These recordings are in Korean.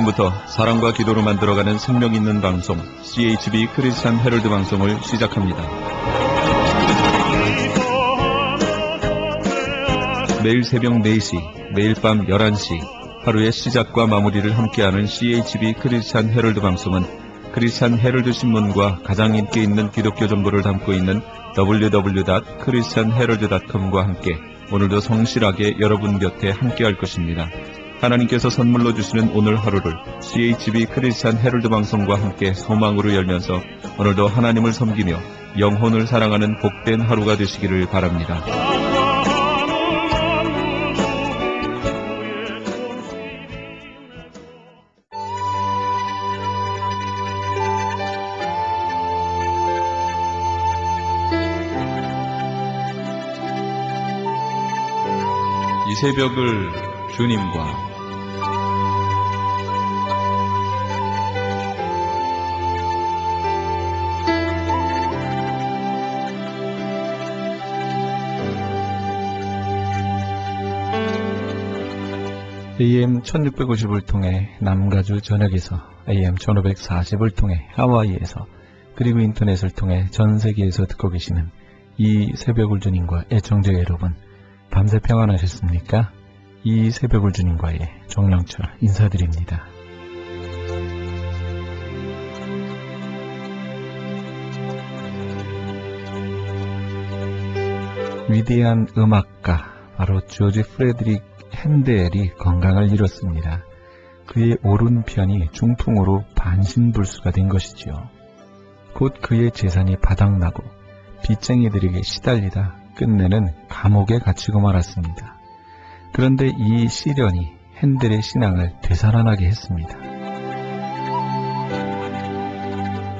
지금부터 사랑과 기도로 만들어가는 생명 있는 방송 CHB 크리스찬 헤럴드 방송을 시작합니다. 매일 새벽 4시, 매일 밤 11시 하루의 시작과 마무리를 함께하는 CHB 크리스찬 헤럴드 방송은 크리스찬 헤럴드 신문과 가장 인기 있는 기독교 정보를 담고 있는 www.christianherald.com과 함께 오늘도 성실하게 여러분 곁에 함께할 것입니다. 하나님께서 선물로 주시는 오늘 하루를 CHB 크리스찬 헤럴드 방송과 함께 소망으로 열면서 오늘도 하나님을 섬기며 영혼을 사랑하는 복된 하루가 되시기를 바랍니다. 이 새벽을 주님과 AM 1650을 통해 남가주 전역에서 AM 1540을 통해 하와이에서 그리고 인터넷을 통해 전 세계에서 듣고 계시는 이 새벽을 주님과 애청자 여러분, 밤새 평안하셨습니까? 이 새벽을 주님과의 정영철 인사드립니다. 위대한 음악가 바로 조지 프레드릭 핸델이 건강을 잃었습니다. 그의 오른편이 중풍으로 반신불수가 된 것이지요. 곧 그의 재산이 바닥나고 빚쟁이들에게 시달리다 끝내는 감옥에 갇히고 말았습니다. 그런데 이 시련이 핸델의 신앙을 되살아나게 했습니다.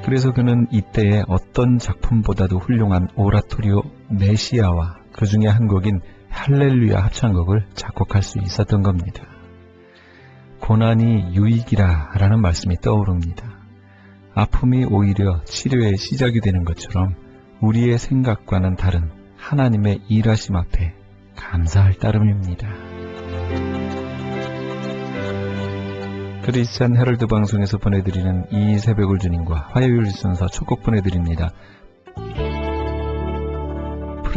그래서 그는 이때의 어떤 작품보다도 훌륭한 오라토리오 메시아와 그 중에 한 곡인 할렐루야 합창곡을 작곡할 수 있었던 겁니다. 고난이 유익이라 라는 말씀이 떠오릅니다. 아픔이 오히려 치료의 시작이 되는 것처럼 우리의 생각과는 다른 하나님의 일하심 앞에 감사할 따름입니다. 크리스찬 헤럴드 방송에서 보내드리는 이 새벽을 주님과 화요일 순서 첫 곡 보내드립니다.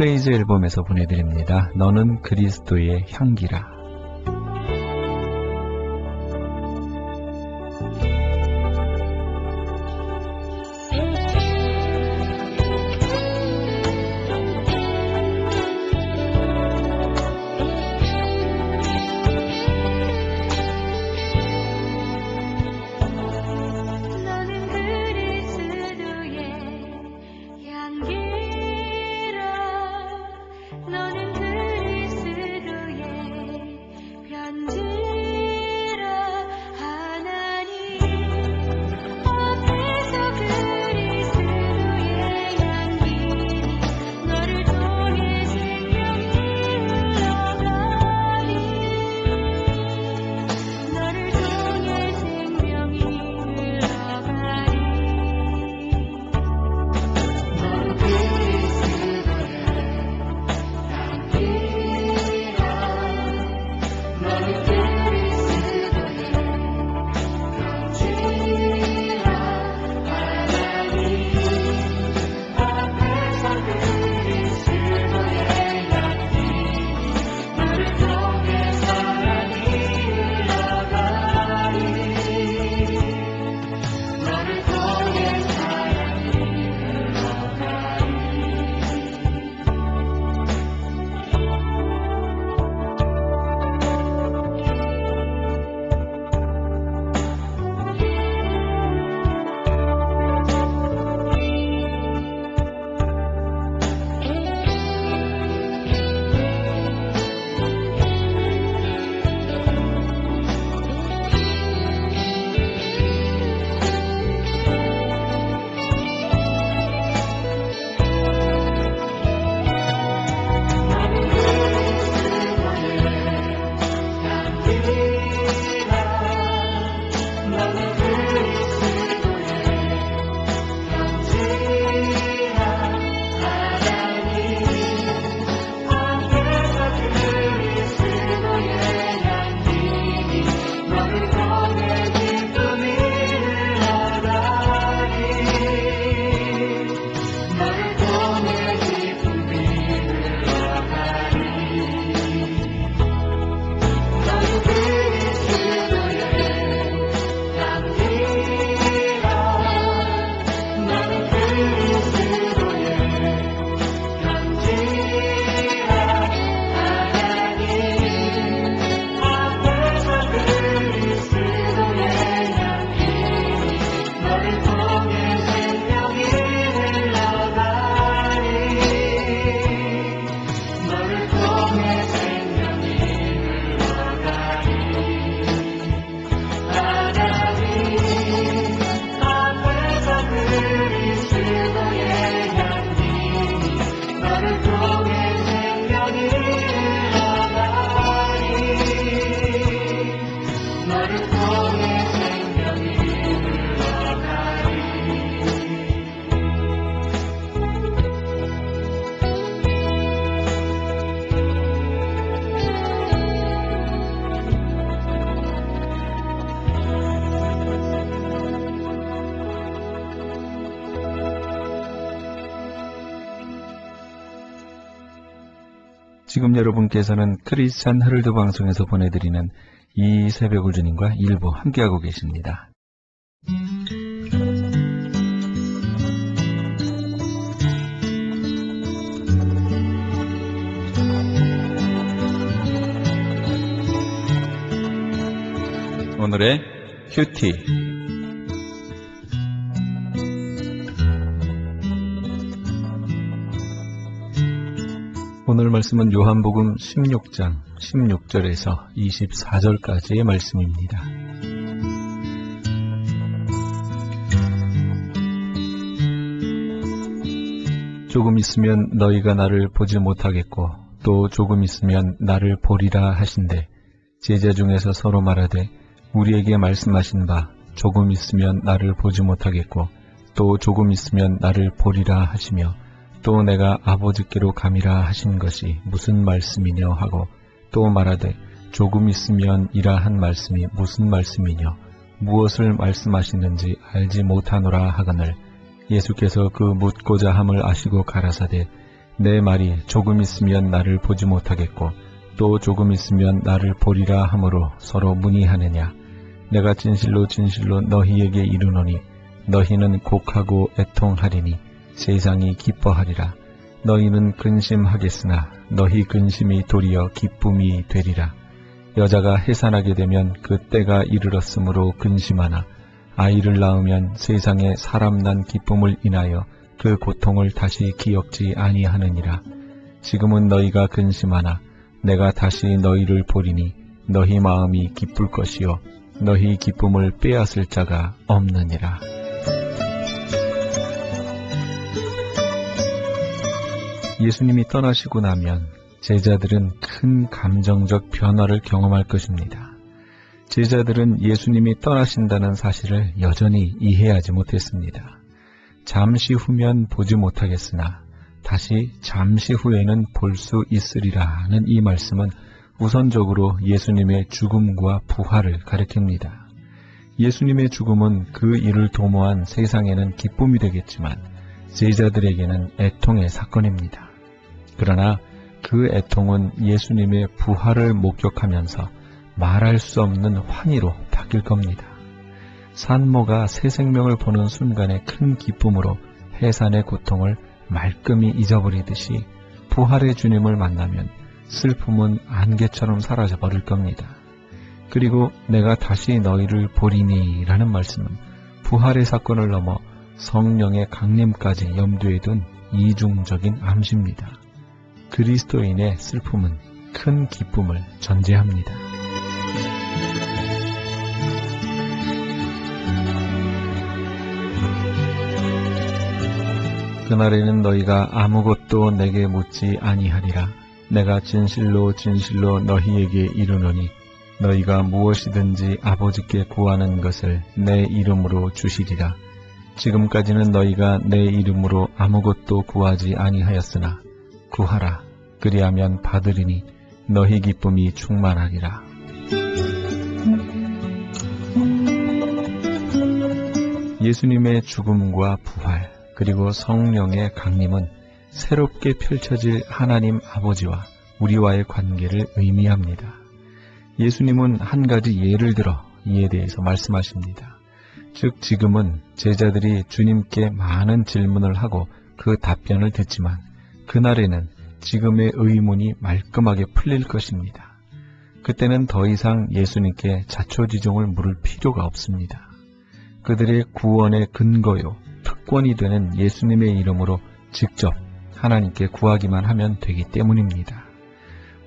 프레이즈 앨범에서 보내드립니다. 너는 그리스도의 향기라. 너는 그리스도의 지금 여러분께서는 크리스찬 헤럴드 방송에서 보내드리는 이 새벽을 주님과 일부 함께하고 계십니다. 오늘의 큐티. 오늘 말씀은 요한복음 16장 16절에서 24절까지의 말씀입니다. 조금 있으면 너희가 나를 보지 못하겠고 또 조금 있으면 나를 보리라 하신대. 제자 중에서 서로 말하되 우리에게 말씀하신 바 조금 있으면 나를 보지 못하겠고 또 조금 있으면 나를 보리라 하시며 또 내가 아버지께로 감이라 하신 것이 무슨 말씀이냐 하고 또 말하되 조금 있으면 이라 한 말씀이 무슨 말씀이냐 무엇을 말씀하시는지 알지 못하노라 하거늘 예수께서 그 묻고자 함을 아시고 가라사대 내 말이 조금 있으면 나를 보지 못하겠고 또 조금 있으면 나를 보리라 하므로 서로 문의하느냐. 내가 진실로 진실로 너희에게 이르노니 너희는 곡하고 애통하리니 세상이 기뻐하리라. 너희는 근심하겠으나 너희 근심이 도리어 기쁨이 되리라. 여자가 해산하게 되면 그 때가 이르렀으므로 근심하나 아이를 낳으면 세상에 사람 난 기쁨을 인하여 그 고통을 다시 기억지 아니하느니라. 지금은 너희가 근심하나 내가 다시 너희를 보리니 너희 마음이 기쁠 것이요 너희 기쁨을 빼앗을 자가 없느니라. 예수님이 떠나시고 나면 제자들은 큰 감정적 변화를 경험할 것입니다. 제자들은 예수님이 떠나신다는 사실을 여전히 이해하지 못했습니다. 잠시 후면 보지 못하겠으나 다시 잠시 후에는 볼 수 있으리라는 이 말씀은 우선적으로 예수님의 죽음과 부활을 가리킵니다. 예수님의 죽음은 그 일을 도모한 세상에는 기쁨이 되겠지만 제자들에게는 애통의 사건입니다. 그러나 그 애통은 예수님의 부활을 목격하면서 말할 수 없는 환희로 바뀔 겁니다. 산모가 새 생명을 보는 순간의 큰 기쁨으로 해산의 고통을 말끔히 잊어버리듯이 부활의 주님을 만나면 슬픔은 안개처럼 사라져버릴 겁니다. 그리고 내가 다시 너희를 보리니 라는 말씀은 부활의 사건을 넘어 성령의 강림까지 염두에 둔 이중적인 암시입니다. 그리스도인의 슬픔은 큰 기쁨을 전제합니다. 그날에는 너희가 아무것도 내게 묻지 아니하리라. 내가 진실로 진실로 너희에게 이르노니 너희가 무엇이든지 아버지께 구하는 것을 내 이름으로 주시리라. 지금까지는 너희가 내 이름으로 아무것도 구하지 아니하였으나 구하라. 그리하면 받으리니 너희 기쁨이 충만하리라. 예수님의 죽음과 부활 그리고 성령의 강림은 새롭게 펼쳐질 하나님 아버지와 우리와의 관계를 의미합니다. 예수님은 한 가지 예를 들어 이에 대해서 말씀하십니다. 즉 지금은 제자들이 주님께 많은 질문을 하고 그 답변을 듣지만 그날에는 지금의 의문이 말끔하게 풀릴 것입니다. 그때는 더 이상 예수님께 자초지종을 물을 필요가 없습니다. 그들의 구원의 근거요 특권이 되는 예수님의 이름으로 직접 하나님께 구하기만 하면 되기 때문입니다.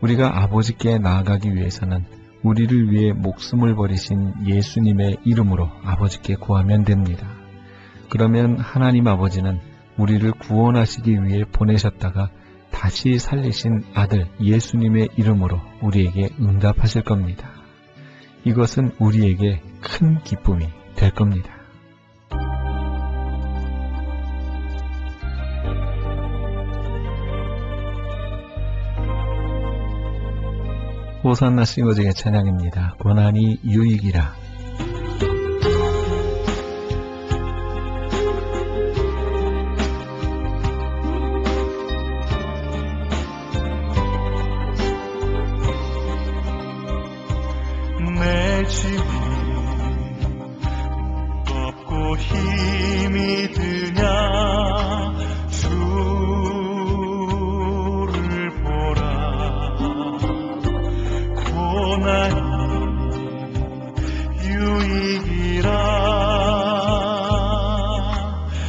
우리가 아버지께 나아가기 위해서는 우리를 위해 목숨을 버리신 예수님의 이름으로 아버지께 구하면 됩니다. 그러면 하나님 아버지는 우리를 구원하시기 위해 보내셨다가 다시 살리신 아들 예수님의 이름으로 우리에게 응답하실 겁니다. 이것은 우리에게 큰 기쁨이 될 겁니다. 호산나 싱어즈의 찬양입니다. 고난이 유익이라. 또 힘이 드냐 주를 보라. 고난이 유익이라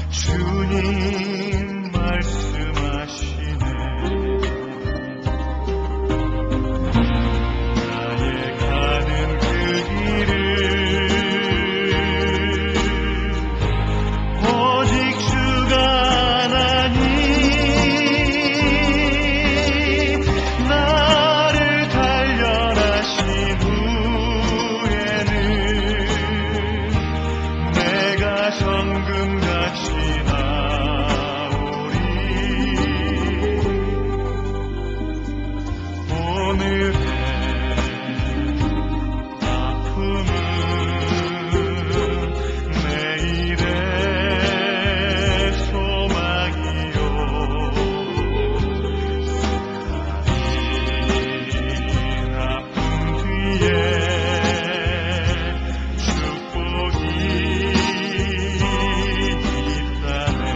주님 말씀하시네. 나의 가는 그 길을 오직 주가 아나니 나를 단련하신 후에는 내가 정금같이 나오리. 오늘의 아픔은 내일의 소망이요. 이 아픔 뒤에 축복이 있다네.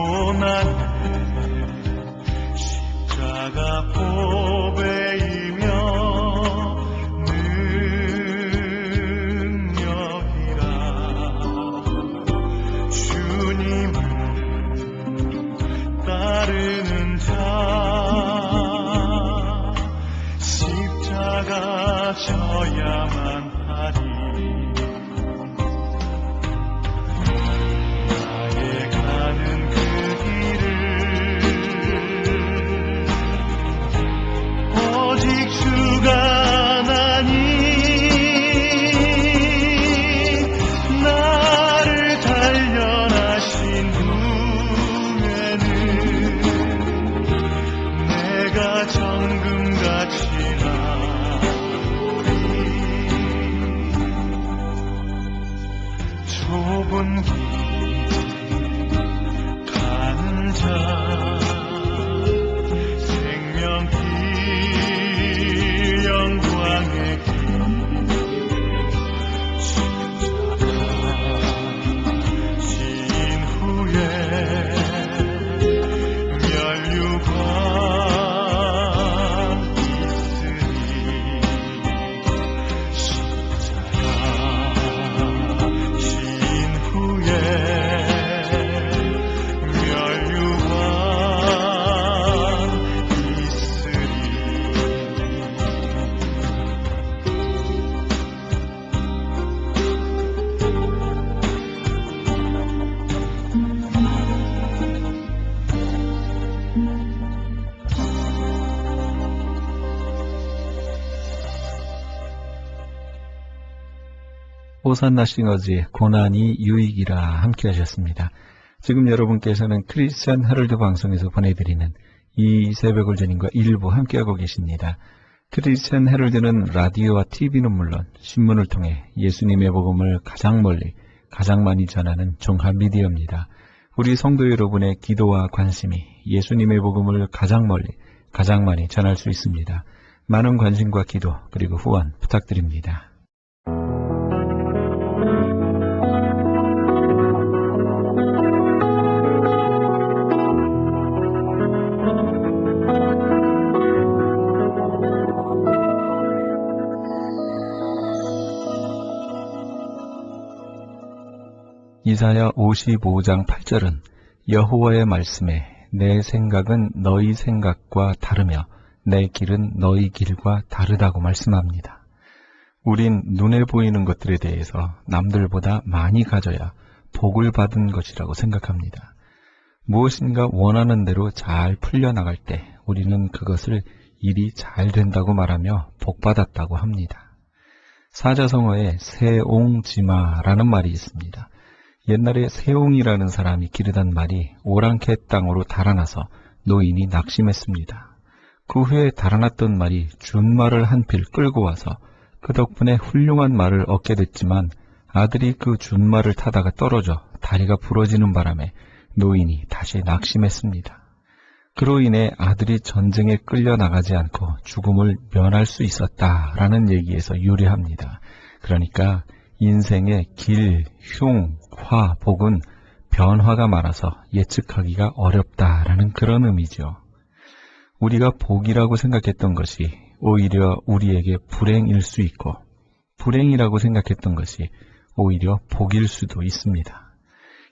고난의 십자가 보배이며 능력이라. 주님을 따르는 자 십자가 져야만 하리. 나의 가는 그 길을 오직 주가 아나니 나를 단련하신 후에는 내가 정금같이 나오리. 좁은 길 가는 자 생명길 영광의 길 십자가 지인 후에 면류관 있으니 십자가 지인 후에 면류관 있으리. 호산나 싱어즈의 고난이 유익이라 함께 하셨습니다. 지금 여러분께서는 크리스천 헤럴드 방송에서 보내드리는 이 새벽을 주님과 일부 함께하고 계십니다. 크리스천 헤럴드는 라디오와 TV는 물론 신문을 통해 예수님의 복음을 가장 멀리 가장 많이 전하는 종합 미디어입니다. 우리 성도 여러분의 기도와 관심이 예수님의 복음을 가장 멀리 가장 많이 전할 수 있습니다. 많은 관심과 기도 그리고 후원 부탁드립니다. 이사야 55장 8절은 여호와의 말씀에 내 생각은 너희 생각과 다르며 내 길은 너희 길과 다르다고 말씀합니다. 우린 눈에 보이는 것들에 대해서 남들보다 많이 가져야 복을 받은 것이라고 생각합니다. 무엇인가 원하는 대로 잘 풀려나갈 때 우리는 그것을 일이 잘 된다고 말하며 복받았다고 합니다. 사자성어에 새옹지마라는 말이 있습니다. 옛날에 세옹이라는 사람이 기르던 말이 오랑캐 땅으로 달아나서 노인이 낙심했습니다. 그 후에 달아났던 말이 준말을 한 필 끌고 와서 그 덕분에 훌륭한 말을 얻게 됐지만 아들이 그 준말을 타다가 떨어져 다리가 부러지는 바람에 노인이 다시 낙심했습니다. 그로 인해 아들이 전쟁에 끌려나가지 않고 죽음을 면할 수 있었다라는 얘기에서 유래합니다. 그러니까 인생의 길, 흉, 화, 복은 변화가 많아서 예측하기가 어렵다라는 그런 의미죠. 우리가 복이라고 생각했던 것이 오히려 우리에게 불행일 수 있고, 불행이라고 생각했던 것이 오히려 복일 수도 있습니다.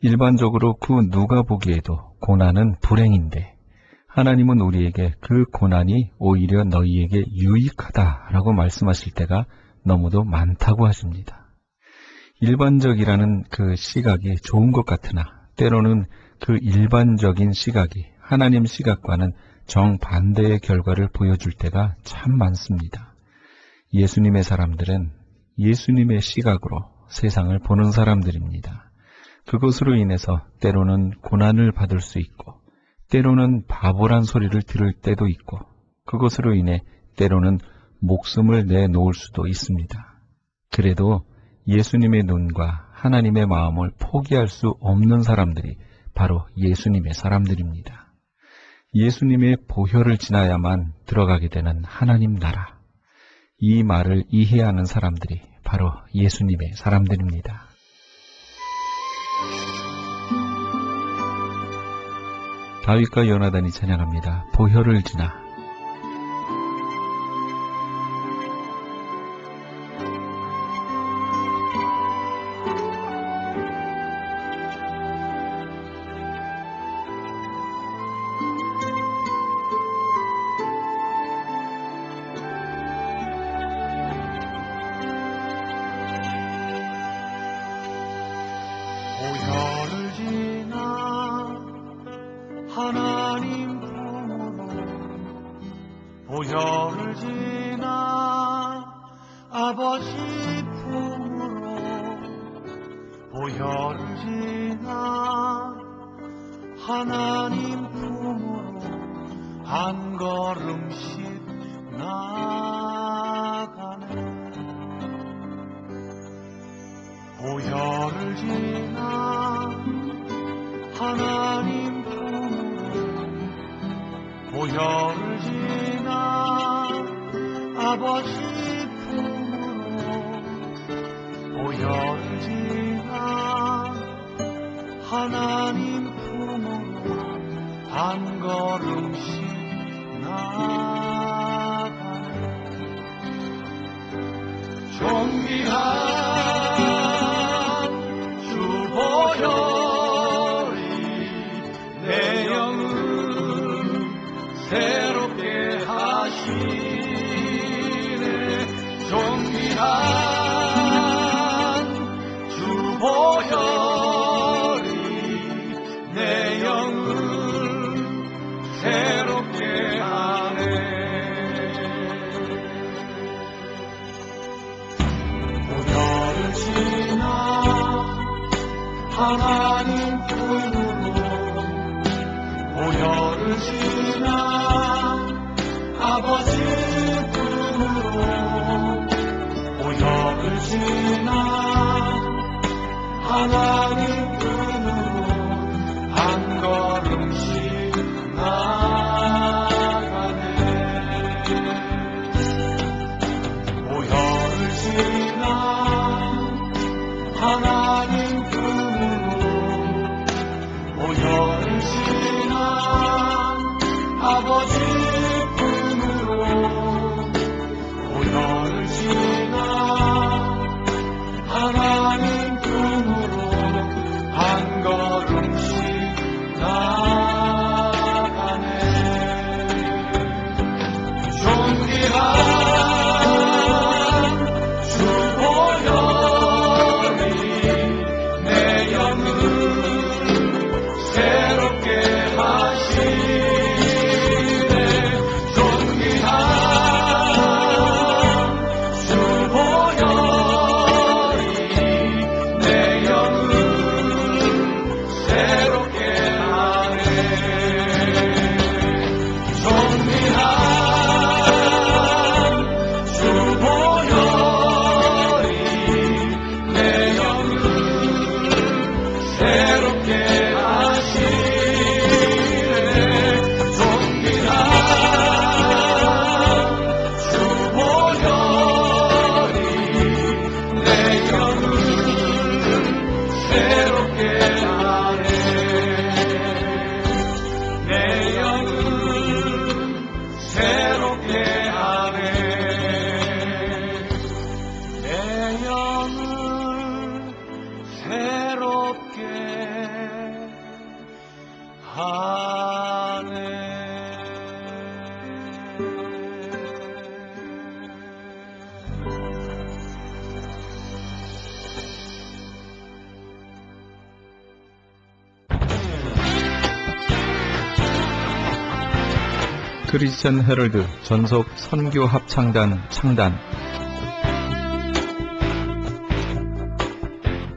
일반적으로 그 누가 보기에도 고난은 불행인데 하나님은 우리에게 그 고난이 오히려 너희에게 유익하다라고 말씀하실 때가 너무도 많다고 하십니다. 일반적이라는 그 시각이 좋은 것 같으나 때로는 그 일반적인 시각이 하나님 시각과는 정반대의 결과를 보여줄 때가 참 많습니다. 예수님의 사람들은 예수님의 시각으로 세상을 보는 사람들입니다. 그것으로 인해서 때로는 고난을 받을 수 있고 때로는 바보란 소리를 들을 때도 있고 그것으로 인해 때로는 목숨을 내놓을 수도 있습니다. 그래도 예수님의 눈과 하나님의 마음을 포기할 수 없는 사람들이 바로 예수님의 사람들입니다. 예수님의 보혈을 지나야만 들어가게 되는 하나님 나라. 이 말을 이해하는 사람들이 바로 예수님의 사람들입니다. 다윗과 요나단이 찬양합니다. 보혈을 지나. 보혈을 지나 하나님 품으로 보혈을 지나 아버지 품으로 보혈을 지나 하나님 품으로 한 걸음씩 나가네. 보혈을 지나 하나님 품으로 보혈을 지나 아버지 품으로 보혈을 지나 하나님 품으로 한 걸음씩 나가네. 존귀한 새롭게 하시네. 존귀한 주 보혈이 내 영을 새롭게 하네. 보혈을 지나 하나님 품으로 보혈을 지나 아버지 품으로 보혈을 지나 하나님 품으로 한 걸음씩 나가네. 보혈을 지나 하나님 품으로 보혈을 지나 아버지 품으로 보혈을 지나 하나님 품으로 크리스천 헤럴드 전속 선교 합창단 창단.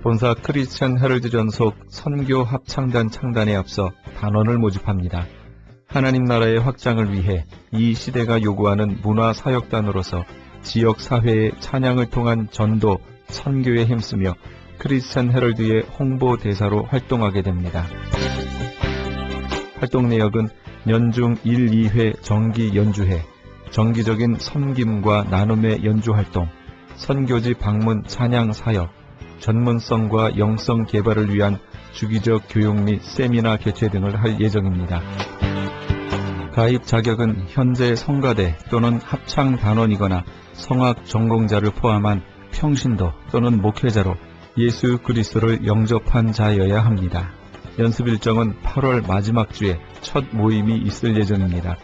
본사 크리스천 헤럴드 전속 선교 합창단 창단에 앞서 단원을 모집합니다. 하나님 나라의 확장을 위해 이 시대가 요구하는 문화사역단으로서 지역 사회의 찬양을 통한 전도, 선교에 힘쓰며 크리스천 헤럴드의 홍보 대사로 활동하게 됩니다. 활동 내역은 연중 1, 2회 정기 연주회, 정기적인 섬김과 나눔의 연주 활동, 선교지 방문 찬양 사역, 전문성과 영성 개발을 위한 주기적 교육 및 세미나 개최 등을 할 예정입니다. 가입 자격은 현재 성가대 또는 합창 단원이거나 성악 전공자를 포함한 평신도 또는 목회자로 예수 그리스도를 영접한 자여야 합니다. 연습 일정은 8월 마지막 주에 첫 모임이 있을 예정입니다.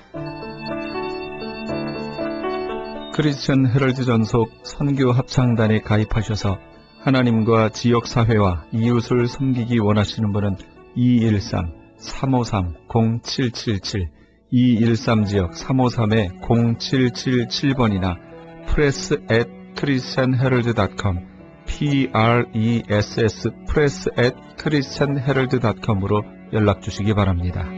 크리스천 헤럴드 전속 선교 합창단에 가입하셔서 하나님과 지역사회와 이웃을 섬기기 원하시는 분은 213-353-0777, 213지역 353-0777번이나 press@christianherald.com, press@christianherald.com으로 연락 주시기 바랍니다.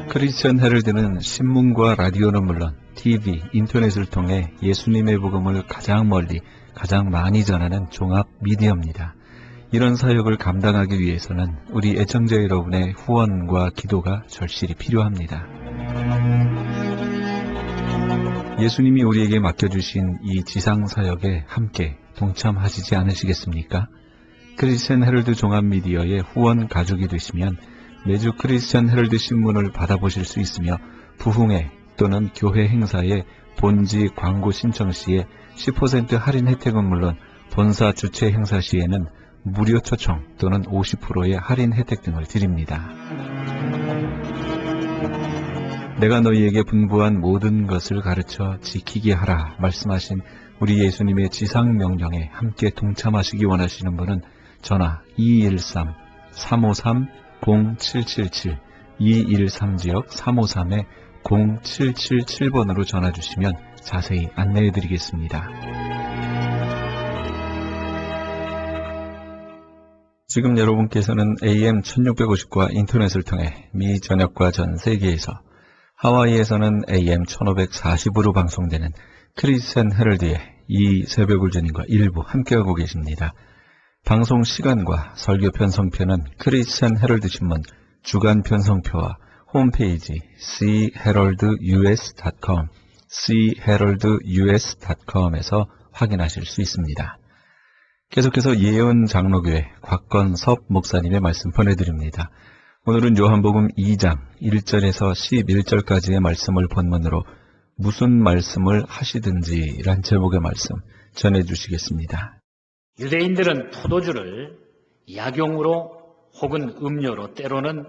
크리스천 헤럴드는 신문과 라디오는 물론 TV, 인터넷을 통해 예수님의 복음을 가장 멀리, 가장 많이 전하는 종합 미디어입니다. 이런 사역을 감당하기 위해서는 우리 애청자 여러분의 후원과 기도가 절실히 필요합니다. 예수님이 우리에게 맡겨주신 이 지상사역에 함께 동참하시지 않으시겠습니까? 크리스천 헤럴드 종합미디어의 후원 가족이 되시면 매주 크리스천 헤럴드 신문을 받아보실 수 있으며 부흥회 또는 교회 행사에 본지 광고 신청 시에 10% 할인 혜택은 물론 본사 주최 행사 시에는 무료 초청 또는 50%의 할인 혜택 등을 드립니다. 내가 너희에게 분부한 모든 것을 가르쳐 지키게 하라 말씀하신 우리 예수님의 지상명령에 함께 동참하시기 원하시는 분은 전화 213-353-0777, 213지역 353-0777번으로 전화주시면 자세히 안내해드리겠습니다. 지금 여러분께서는 AM 1650과 인터넷을 통해 미 전역과 전 세계에서, 하와이에서는 AM 1540으로 방송되는 크리스천 헤럴드의 이 새벽울전인과 일부 함께하고 계십니다. 방송 시간과 설교 편성표는 크리스천 헤럴드 신문 주간 편성표와 홈페이지cheraldus.com,cheraldus.com에서 확인하실 수 있습니다. 계속해서 예언 장로교회 곽건섭 목사님의 말씀 보내드립니다. 오늘은 요한복음 2장 1절에서 11절까지의 말씀을 본문으로 무슨 말씀을 하시든지 란 제목의 말씀 전해주시겠습니다. 유대인들은 포도주를 약용으로 혹은 음료로, 때로는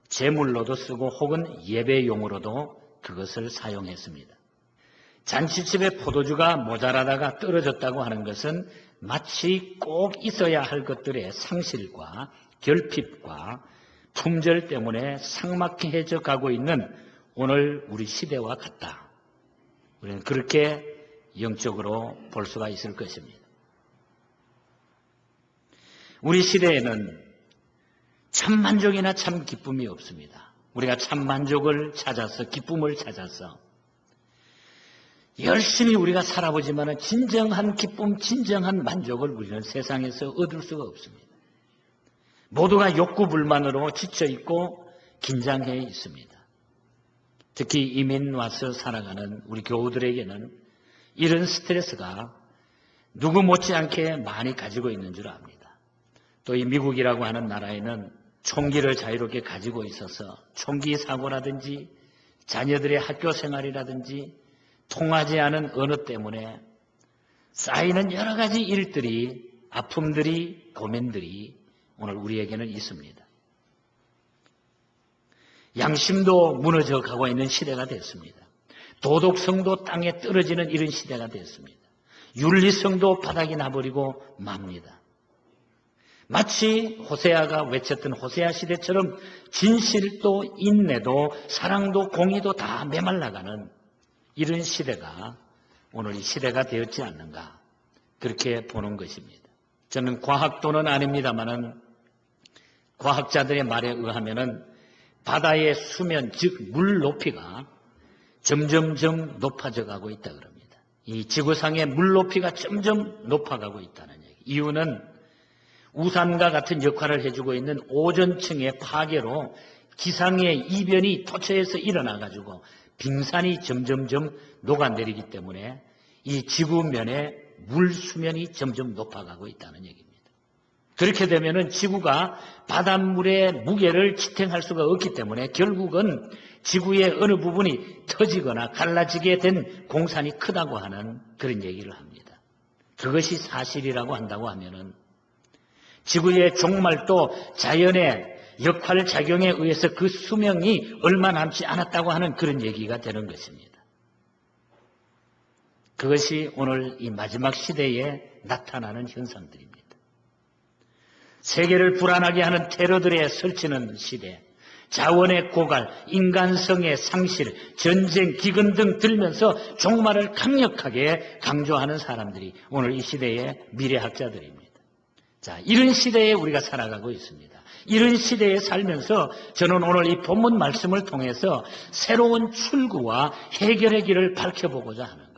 제물로도 쓰고 혹은 예배용으로도 그것을 사용했습니다. 잔치집에 포도주가 모자라다가 떨어졌다고 하는 것은 마치 꼭 있어야 할 것들의 상실과 결핍과 품절 때문에 삭막해져 가고 있는 오늘 우리 시대와 같다. 우리는 그렇게 영적으로 볼 수가 있을 것입니다. 우리 시대에는 참 만족이나 참 기쁨이 없습니다. 우리가 참 만족을 찾아서, 기쁨을 찾아서 열심히 우리가 살아보지만 진정한 기쁨, 진정한 만족을 우리는 세상에서 얻을 수가 없습니다. 모두가 욕구불만으로 지쳐있고 긴장해 있습니다. 특히 이민 와서 살아가는 우리 교우들에게는 이런 스트레스가 누구 못지않게 많이 가지고 있는 줄 압니다. 또 이 미국이라고 하는 나라에는 총기를 자유롭게 가지고 있어서 총기 사고라든지 자녀들의 학교 생활이라든지 통하지 않은 언어 때문에 쌓이는 여러 가지 일들이, 아픔들이, 고민들이 오늘 우리에게는 있습니다. 양심도 무너져 가고 있는 시대가 됐습니다. 도덕성도 땅에 떨어지는 이런 시대가 됐습니다. 윤리성도 바닥이 나버리고 맙니다. 마치 호세아가 외쳤던 호세아 시대처럼 진실도 인내도 사랑도 공의도 다 메말라가는 이런 시대가 오늘 이 시대가 되었지 않는가, 그렇게 보는 것입니다. 저는 과학도는 아닙니다만은 과학자들의 말에 의하면은 바다의 수면, 즉 물 높이가 점점점 높아져 가고 있다 그럽니다. 이 지구상의 물 높이가 점점 높아가고 있다는 얘기. 이유는 우산과 같은 역할을 해주고 있는 오존층의 파괴로 기상의 이변이 토처에서 일어나가지고 빙산이 점점점 녹아내리기 때문에 이 지구면의 물 수면이 점점 높아가고 있다는 얘기입니다. 그렇게 되면은 지구가 바닷물의 무게를 지탱할 수가 없기 때문에 결국은 지구의 어느 부분이 터지거나 갈라지게 된 공산이 크다고 하는 그런 얘기를 합니다. 그것이 사실이라고 한다고 하면은 지구의 종말도 자연의 역할 작용에 의해서 그 수명이 얼마 남지 않았다고 하는 그런 얘기가 되는 것입니다. 그것이 오늘 이 마지막 시대에 나타나는 현상들입니다. 세계를 불안하게 하는 테러들의 설치는 시대, 자원의 고갈, 인간성의 상실, 전쟁, 기근 등 들면서 종말을 강력하게 강조하는 사람들이 오늘 이 시대의 미래학자들입니다. 자, 이런 시대에 우리가 살아가고 있습니다. 이런 시대에 살면서 저는 오늘 이 본문 말씀을 통해서 새로운 출구와 해결의 길을 밝혀보고자 하는 거예요.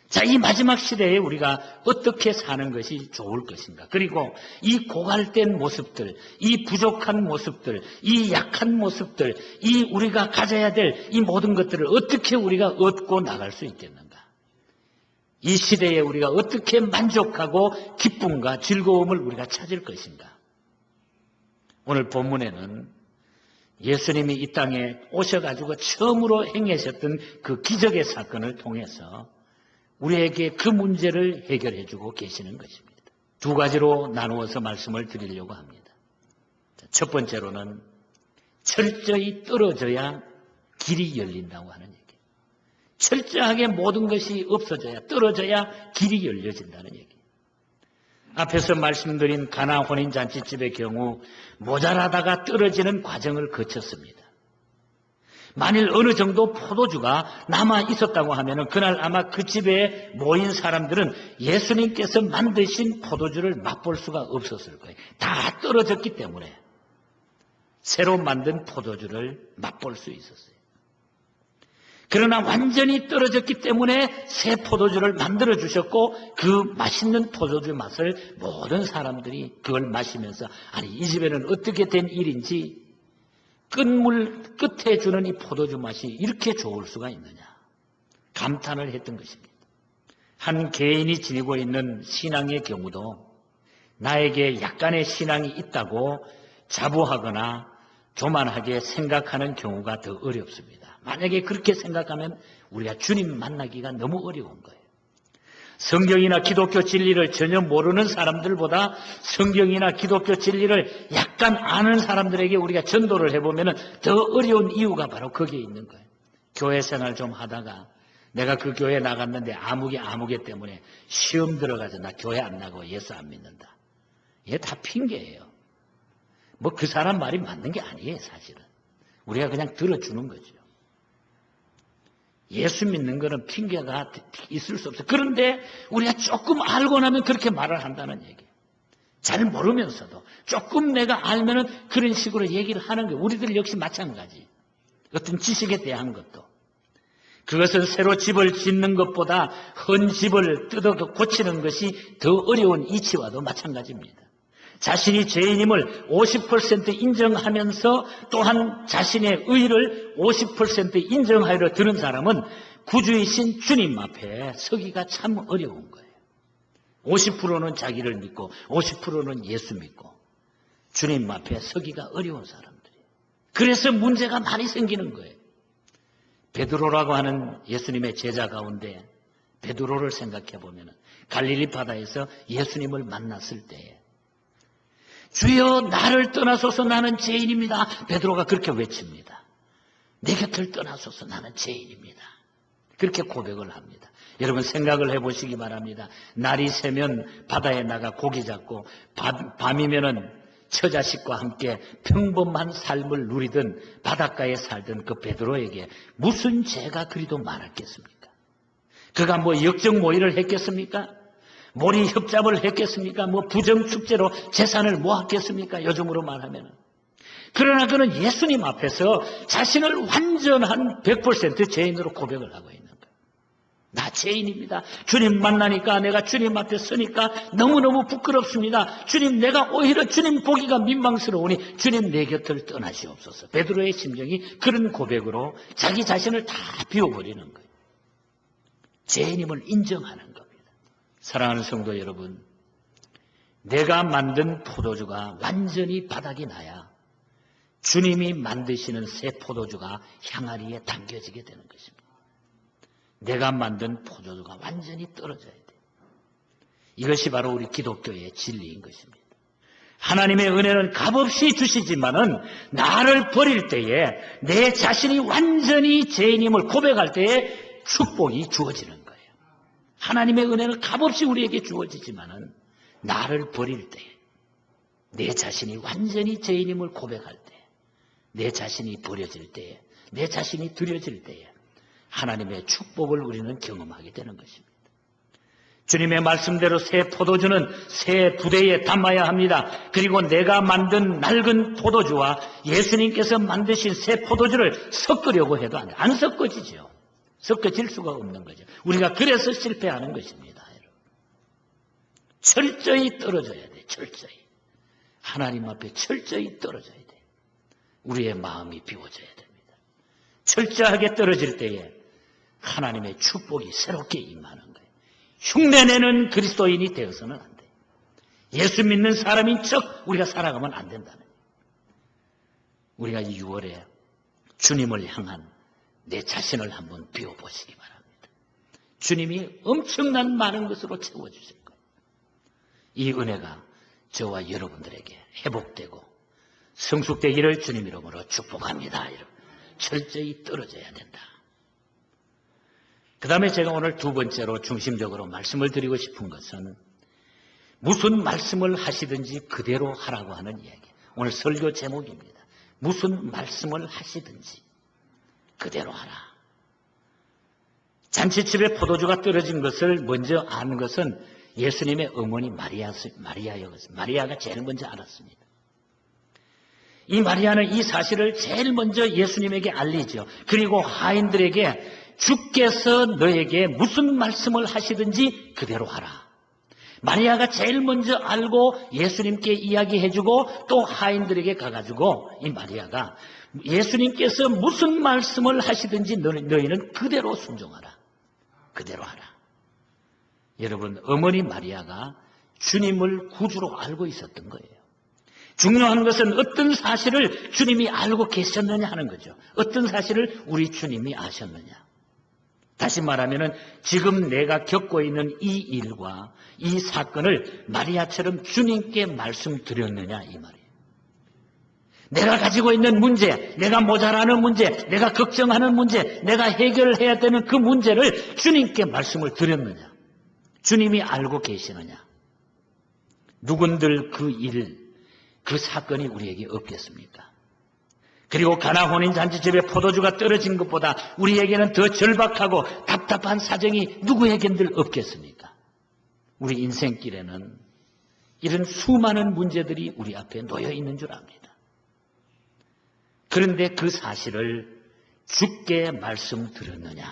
자, 이 마지막 시대에 우리가 어떻게 사는 것이 좋을 것인가? 그리고 이 고갈된 모습들, 이 부족한 모습들, 이 약한 모습들, 이 우리가 가져야 될 이 모든 것들을 어떻게 우리가 얻고 나갈 수 있겠는가? 이 시대에 우리가 어떻게 만족하고 기쁨과 즐거움을 우리가 찾을 것인가? 오늘 본문에는 예수님이 이 땅에 오셔가지고 처음으로 행하셨던 그 기적의 사건을 통해서 우리에게 그 문제를 해결해 주고 계시는 것입니다. 두 가지로 나누어서 말씀을 드리려고 합니다. 첫 번째로는 철저히 떨어져야 길이 열린다고 하는 얘기예요. 철저하게 모든 것이 없어져야, 떨어져야 길이 열려진다는 얘기예요. 앞에서 말씀드린 가나 혼인잔치집의 경우 모자라다가 떨어지는 과정을 거쳤습니다. 만일 어느 정도 포도주가 남아 있었다고 하면 그날 아마 그 집에 모인 사람들은 예수님께서 만드신 포도주를 맛볼 수가 없었을 거예요. 다 떨어졌기 때문에 새로 만든 포도주를 맛볼 수 있었어요. 그러나 완전히 떨어졌기 때문에 새 포도주를 만들어 주셨고 그 맛있는 포도주 맛을 모든 사람들이 그걸 마시면서 아니 이 집에는 어떻게 된 일인지 끝물 끝에 주는 이 포도주 맛이 이렇게 좋을 수가 있느냐 감탄을 했던 것입니다. 한 개인이 지니고 있는 신앙의 경우도 나에게 약간의 신앙이 있다고 자부하거나 교만하게 생각하는 경우가 더 어렵습니다. 만약에 그렇게 생각하면 우리가 주님 만나기가 너무 어려운 거예요. 성경이나 기독교 진리를 전혀 모르는 사람들보다 성경이나 기독교 진리를 약간 아는 사람들에게 우리가 전도를 해보면 더 어려운 이유가 바로 거기에 있는 거예요. 교회 생활 좀 하다가 내가 그 교회 나갔는데 아무개 때문에 시험 들어가서 나 교회 안 나고 예수 안 믿는다. 이게 다 핑계예요. 뭐 그 사람 말이 맞는 게 아니에요, 사실은. 우리가 그냥 들어주는 거죠. 예수 믿는 거는 핑계가 있을 수 없어요. 그런데 우리가 조금 알고 나면 그렇게 말을 한다는 얘기예요. 잘 모르면서도 조금 내가 알면은 그런 식으로 얘기를 하는 거예요. 우리들 역시 마찬가지. 어떤 지식에 대한 것도. 그것은 새로 집을 짓는 것보다 헌 집을 뜯어 고치는 것이 더 어려운 이치와도 마찬가지입니다. 자신이 죄인임을 50% 인정하면서 또한 자신의 의를 50% 인정하여 들은 사람은 구주이신 주님 앞에 서기가 참 어려운 거예요. 50%는 자기를 믿고 50%는 예수 믿고 주님 앞에 서기가 어려운 사람들이에요. 그래서 문제가 많이 생기는 거예요. 베드로라고 하는 예수님의 제자 가운데 베드로를 생각해 보면 갈릴리 바다에서 예수님을 만났을 때에 주여 나를 떠나소서 나는 죄인입니다. 베드로가 그렇게 외칩니다. 내 곁을 떠나소서 나는 죄인입니다. 그렇게 고백을 합니다. 여러분 생각을 해보시기 바랍니다. 날이 새면 바다에 나가 고기 잡고 밤이면은 처자식과 함께 평범한 삶을 누리던 바닷가에 살던 그 베드로에게 무슨 죄가 그리도 많았겠습니까? 그가 뭐 역적모의를 했겠습니까? 몰이 협잡을 했겠습니까? 뭐 부정축제로 재산을 모았겠습니까? 요즘으로 말하면. 그러나 그는 예수님 앞에서 자신을 완전한 100% 죄인으로 고백을 하고 있는 거예요. 나 죄인입니다. 주님 만나니까 내가 주님 앞에 서니까 너무너무 부끄럽습니다. 주님, 내가 오히려 주님 보기가 민망스러우니 주님 내 곁을 떠나시옵소서. 베드로의 심정이 그런 고백으로 자기 자신을 다 비워버리는 거예요. 죄인임을 인정하는 겁니다. 사랑하는 성도 여러분, 내가 만든 포도주가 완전히 바닥이 나야 주님이 만드시는 새 포도주가 향아리에 담겨지게 되는 것입니다. 내가 만든 포도주가 완전히 떨어져야 돼요. 이것이 바로 우리 기독교의 진리인 것입니다. 하나님의 은혜는 값없이 주시지만은 나를 버릴 때에 내 자신이 완전히 죄인임을 고백할 때에 축복이 주어지는 거예요. 하나님의 은혜는 값없이 우리에게 주어지지만은 나를 버릴 때에 내 자신이 완전히 죄인임을 고백할 때 내 자신이 버려질 때에 내 자신이 드려질 때에 하나님의 축복을 우리는 경험하게 되는 것입니다. 주님의 말씀대로 새 포도주는 새 부대에 담아야 합니다. 그리고 내가 만든 낡은 포도주와 예수님께서 만드신 새 포도주를 섞으려고 해도 안 섞어지죠. 섞어질 수가 없는 거죠. 우리가 그래서 실패하는 것입니다. 여러분. 철저히 떨어져야 돼. 철저히. 하나님 앞에 철저히 떨어져야 돼. 우리의 마음이 비워져야 됩니다. 철저하게 떨어질 때에 하나님의 축복이 새롭게 임하는 거예요. 흉내내는 그리스도인이 되어서는 안 돼요. 예수 믿는 사람인 척 우리가 살아가면 안 된다는 거예요. 우리가 이 6월에 주님을 향한 내 자신을 한번 비워보시기 바랍니다. 주님이 엄청난 많은 것으로 채워주실 거예요. 이 은혜가 저와 여러분들에게 회복되고 성숙되기를 주님 이름으로 축복합니다. 여러분. 철저히 떨어져야 된다. 그 다음에 제가 오늘 두 번째로 중심적으로 말씀을 드리고 싶은 것은 무슨 말씀을 하시든지 그대로 하라고 하는 이야기. 오늘 설교 제목입니다. 무슨 말씀을 하시든지 그대로 하라. 잔치집에 포도주가 떨어진 것을 먼저 아는 것은 예수님의 어머니 마리아였습니다. 마리아가 제일 먼저 알았습니다. 이 마리아는 이 사실을 제일 먼저 예수님에게 알리죠. 그리고 하인들에게 주께서 너에게 무슨 말씀을 하시든지 그대로 하라. 마리아가 제일 먼저 알고 예수님께 이야기해주고 또 하인들에게 가가지고 이 마리아가 예수님께서 무슨 말씀을 하시든지 너희는 그대로 순종하라. 그대로 하라. 여러분, 어머니 마리아가 주님을 구주로 알고 있었던 거예요. 중요한 것은 어떤 사실을 주님이 알고 계셨느냐 하는 거죠. 어떤 사실을 우리 주님이 아셨느냐. 다시 말하면 지금 내가 겪고 있는 이 일과 이 사건을 마리아처럼 주님께 말씀드렸느냐 이 말이에요. 내가 가지고 있는 문제, 내가 모자라는 문제, 내가 걱정하는 문제, 내가 해결해야 되는 그 문제를 주님께 말씀을 드렸느냐. 주님이 알고 계시느냐. 누군들 그 일, 그 사건이 우리에게 없겠습니까? 그리고 가나 혼인 잔치집에 포도주가 떨어진 것보다 우리에게는 더 절박하고 답답한 사정이 누구에겐들 없겠습니까? 우리 인생길에는 이런 수많은 문제들이 우리 앞에 놓여 있는 줄 압니다. 그런데 그 사실을 주께 말씀드렸느냐?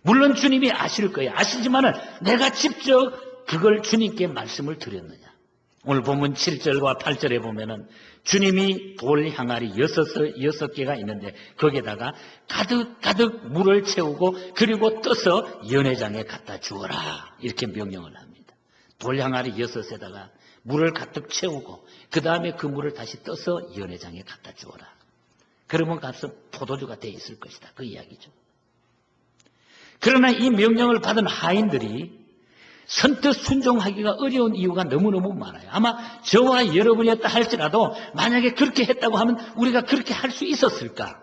물론 주님이 아실 거예요. 아시지만은 내가 직접 그걸 주님께 말씀을 드렸느냐? 오늘 본문 7절과 8절에 보면은 주님이 돌 항아리 6개가 있는데 거기에다가 가득 물을 채우고 그리고 떠서 연회장에 갖다 주어라. 이렇게 명령을 합니다. 돌 항아리 6에다가 물을 가득 채우고 그 다음에 그 물을 다시 떠서 연회장에 갖다 주어라. 그러면 가서 포도주가 돼 있을 것이다. 그 이야기죠. 그러나 이 명령을 받은 하인들이 선뜻 순종하기가 어려운 이유가 너무너무 많아요. 아마 저와 여러분이었다 할지라도 만약에 그렇게 했다고 하면 우리가 그렇게 할 수 있었을까?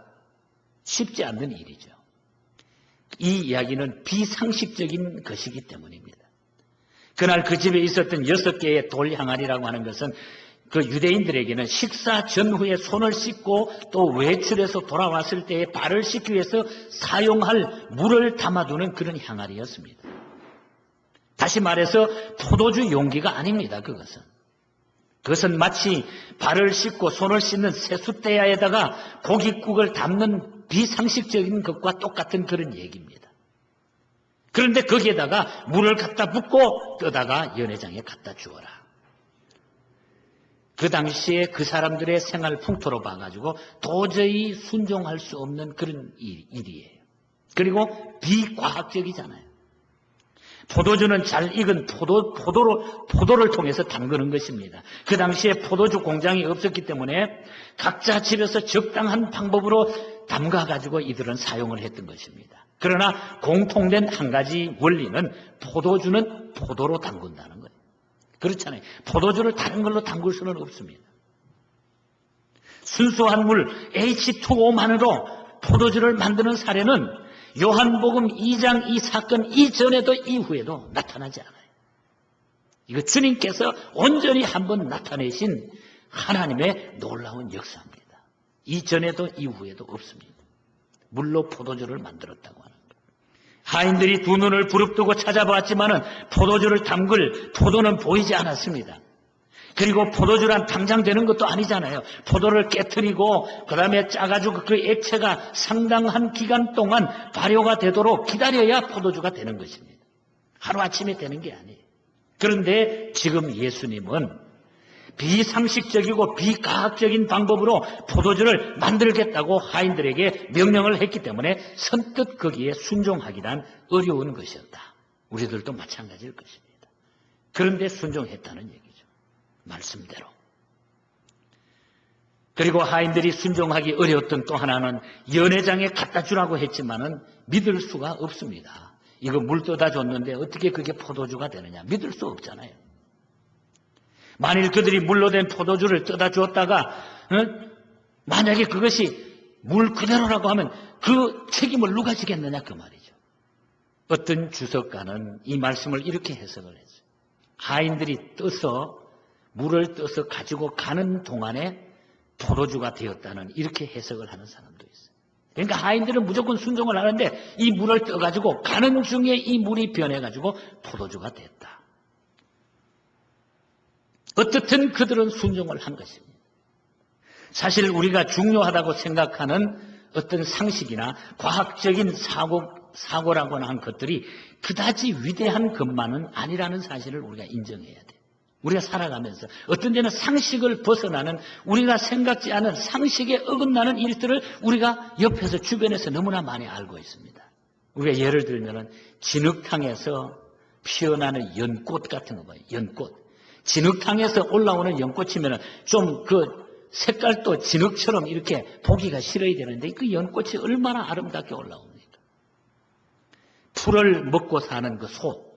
쉽지 않는 일이죠. 이 이야기는 비상식적인 것이기 때문입니다. 그날 그 집에 있었던 6개의 돌 항아리라고 하는 것은 그 유대인들에게는 식사 전후에 손을 씻고 또 외출해서 돌아왔을 때에 발을 씻기 위해서 사용할 물을 담아두는 그런 항아리였습니다. 다시 말해서 포도주 용기가 아닙니다. 그것은 마치 발을 씻고 손을 씻는 세숫대야에다가 고깃국을 담는 비상식적인 것과 똑같은 그런 얘기입니다. 그런데 거기에다가 물을 갖다 붓고 떠다가 연회장에 갖다 주어라. 그 당시에 그 사람들의 생활 풍토로 봐가지고 도저히 순종할 수 없는 그런 일이에요. 그리고 비과학적이잖아요. 포도주는 잘 익은 포도를 통해서 담그는 것입니다. 그 당시에 포도주 공장이 없었기 때문에 각자 집에서 적당한 방법으로 담가가지고 이들은 사용을 했던 것입니다. 그러나 공통된 한 가지 원리는 포도주는 포도로 담근다는 거예요. 그렇잖아요. 포도주를 다른 걸로 담글 수는 없습니다. 순수한 물 H2O만으로 포도주를 만드는 사례는 요한복음 2장 이 사건 이전에도 이후에도 나타나지 않아요. 이거 주님께서 온전히 한번 나타내신 하나님의 놀라운 역사입니다. 이전에도 이후에도 없습니다. 물로 포도주를 만들었다고 하는 거예요. 하인들이 두 눈을 부릅뜨고 찾아보았지만은 포도주를 담글 포도는 보이지 않았습니다. 그리고 포도주란 당장 되는 것도 아니잖아요. 포도를 깨트리고 그 다음에 짜가지고 그 액체가 상당한 기간 동안 발효가 되도록 기다려야 포도주가 되는 것입니다. 하루아침에 되는 게 아니에요. 그런데 지금 예수님은 비상식적이고 비과학적인 방법으로 포도주를 만들겠다고 하인들에게 명령을 했기 때문에 선뜻 거기에 순종하기란 어려운 것이었다. 우리들도 마찬가지일 것입니다. 그런데 순종했다는 얘기죠. 말씀대로. 그리고 하인들이 순종하기 어려웠던 또 하나는 연회장에 갖다 주라고 했지만은 믿을 수가 없습니다. 이거 물 떠다 줬는데 어떻게 그게 포도주가 되느냐. 믿을 수 없잖아요. 만일 그들이 물로 된 포도주를 떠다 주었다가 만약에 그것이 물 그대로라고 하면 그 책임을 누가 지겠느냐 그 말이죠. 어떤 주석가는 이 말씀을 이렇게 해석을 했어요. 하인들이 물을 떠서 가지고 가는 동안에 포도주가 되었다는 이렇게 해석을 하는 사람도 있어요. 그러니까 하인들은 무조건 순종을 하는데 이 물을 떠가지고 가는 중에 이 물이 변해가지고 포도주가 됐다. 어떻든 그들은 순종을 한 것입니다. 사실 우리가 중요하다고 생각하는 어떤 상식이나 과학적인 사고라고 하는 것들이 그다지 위대한 것만은 아니라는 사실을 우리가 인정해야 돼요. 우리가 살아가면서 어떤 데는 상식을 벗어나는 우리가 생각지 않은 상식에 어긋나는 일들을 우리가 옆에서 주변에서 너무나 많이 알고 있습니다. 우리가 예를 들면 진흙탕에서 피어나는 연꽃 같은 거 봐요. 연꽃. 진흙탕에서 올라오는 연꽃이면 좀 그 색깔도 진흙처럼 이렇게 보기가 싫어야 되는데 그 연꽃이 얼마나 아름답게 올라옵니까? 풀을 먹고 사는 그 소.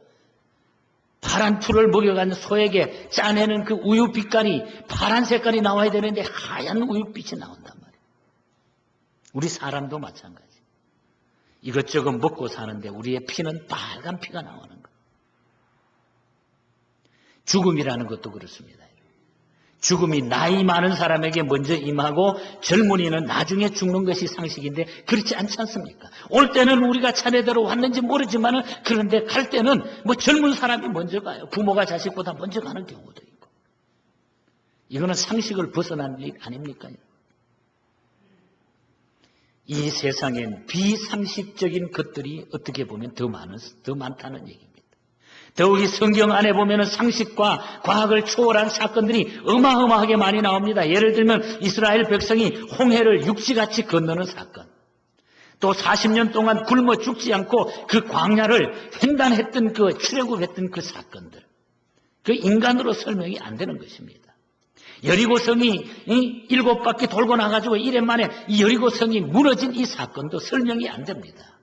파란 풀을 먹여가는 소에게 짜내는 그 우유 빛깔이 파란 색깔이 나와야 되는데 하얀 우유빛이 나온단 말이에요. 우리 사람도 마찬가지. 이것저것 먹고 사는데 우리의 피는 빨간 피가 나오는 거예요. 죽음이라는 것도 그렇습니다. 죽음이 나이 많은 사람에게 먼저 임하고 젊은이는 나중에 죽는 것이 상식인데 그렇지 않지 않습니까? 올 때는 우리가 차례대로 왔는지 모르지만은 그런데 갈 때는 뭐 젊은 사람이 먼저 가요. 부모가 자식보다 먼저 가는 경우도 있고. 이거는 상식을 벗어난 일 아닙니까? 이 세상엔 비상식적인 것들이 어떻게 보면 더 많다는 얘기입니다. 더욱이 성경 안에 보면 상식과 과학을 초월한 사건들이 어마어마하게 많이 나옵니다. 예를 들면 이스라엘 백성이 홍해를 육지같이 건너는 사건. 또 40년 동안 굶어 죽지 않고 그 광야를 횡단했던 출애굽했던 그 사건들. 그 인간으로 설명이 안 되는 것입니다. 여리고성이 7바퀴 돌고 나가지고 1년 만에 이 여리고성이 무너진 이 사건도 설명이 안 됩니다.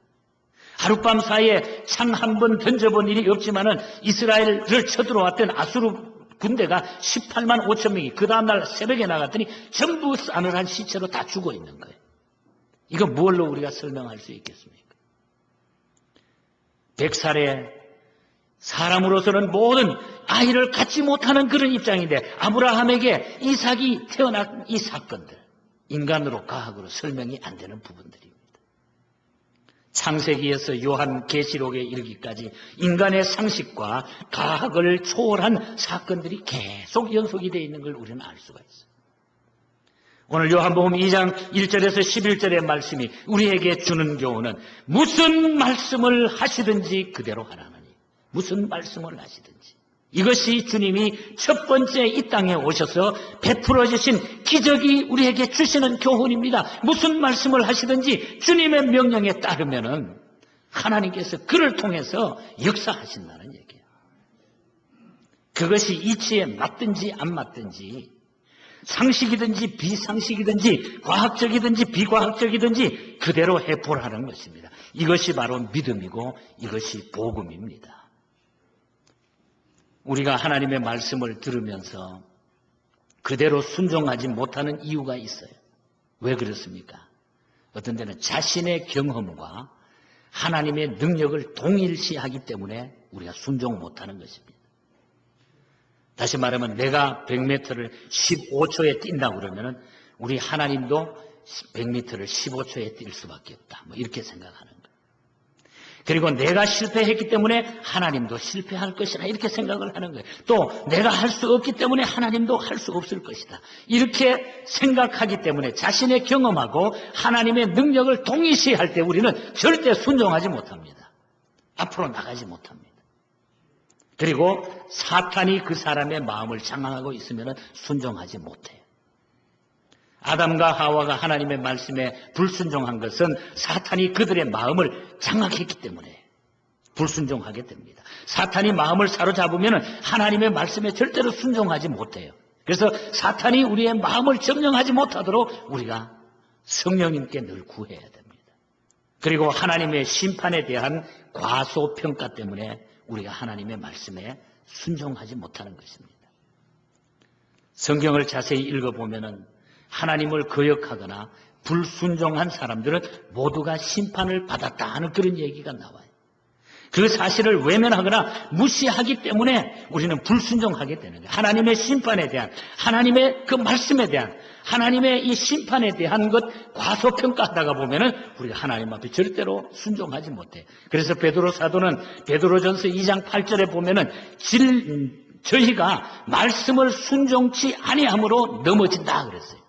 하룻밤 사이에 창 한 번 던져본 일이 없지만은 이스라엘을 쳐들어왔던 아수르 군대가 18만 5천 명이 그 다음날 새벽에 나갔더니 전부 싸늘한 시체로 다 죽어 있는 거예요. 이거 뭘로 우리가 설명할 수 있겠습니까? 100살에 사람으로서는 모든 아이를 갖지 못하는 그런 입장인데 아브라함에게 이삭이 태어난 이 사건들, 인간으로 과학으로 설명이 안 되는 부분들입니다. 창세기에서 요한계시록에 이르기까지 인간의 상식과 과학을 초월한 사건들이 계속 연속이 되어 있는 걸 우리는 알 수가 있어요. 오늘 요한복음 2장 1절에서 11절의 말씀이 우리에게 주는 교훈은 무슨 말씀을 하시든지 그대로 하라느니, 무슨 말씀을 하시든지, 이것이 주님이 첫 번째 이 땅에 오셔서 베풀어 주신 기적이 우리에게 주시는 교훈입니다. 무슨 말씀을 하시든지 주님의 명령에 따르면은 하나님께서 그를 통해서 역사하신다는 얘기예요. 그것이 이치에 맞든지 안 맞든지, 상식이든지 비상식이든지 과학적이든지 비과학적이든지 그대로 해보라는 것입니다. 이것이 바로 믿음이고 이것이 복음입니다. 우리가 하나님의 말씀을 들으면서 그대로 순종하지 못하는 이유가 있어요. 왜 그렇습니까? 어떤 때는 자신의 경험과 하나님의 능력을 동일시하기 때문에 우리가 순종 못하는 것입니다. 다시 말하면 내가 100m를 15초에 뛴다고 그러면은 우리 하나님도 100m를 15초에 뛸 수밖에 없다. 뭐 이렇게 생각하는 거예요. 그리고 내가 실패했기 때문에 하나님도 실패할 것이다. 이렇게 생각을 하는 거예요. 또 내가 할 수 없기 때문에 하나님도 할 수 없을 것이다. 이렇게 생각하기 때문에 자신의 경험하고 하나님의 능력을 동일시할 때 우리는 절대 순종하지 못합니다. 앞으로 나가지 못합니다. 그리고 사탄이 그 사람의 마음을 장악하고 있으면 순종하지 못해요. 아담과 하와가 하나님의 말씀에 불순종한 것은 사탄이 그들의 마음을 장악했기 때문에 불순종하게 됩니다. 사탄이 마음을 사로잡으면 하나님의 말씀에 절대로 순종하지 못해요. 그래서 사탄이 우리의 마음을 점령하지 못하도록 우리가 성령님께 늘 구해야 됩니다. 그리고 하나님의 심판에 대한 과소평가 때문에 우리가 하나님의 말씀에 순종하지 못하는 것입니다. 성경을 자세히 읽어보면 하나님을 거역하거나 불순종한 사람들은 모두가 심판을 받았다 하는 그런 얘기가 나와요. 그 사실을 외면하거나 무시하기 때문에 우리는 불순종하게 되는 거예요. 하나님의 심판에 대한, 하나님의 그 말씀에 대한, 하나님의 이 심판에 대한 것 과소평가하다가 보면은 우리가 하나님 앞에 절대로 순종하지 못해요. 그래서 베드로 사도는 베드로전서 2장 8절에 보면은 저희가 말씀을 순종치 아니함으로 넘어진다 그랬어요.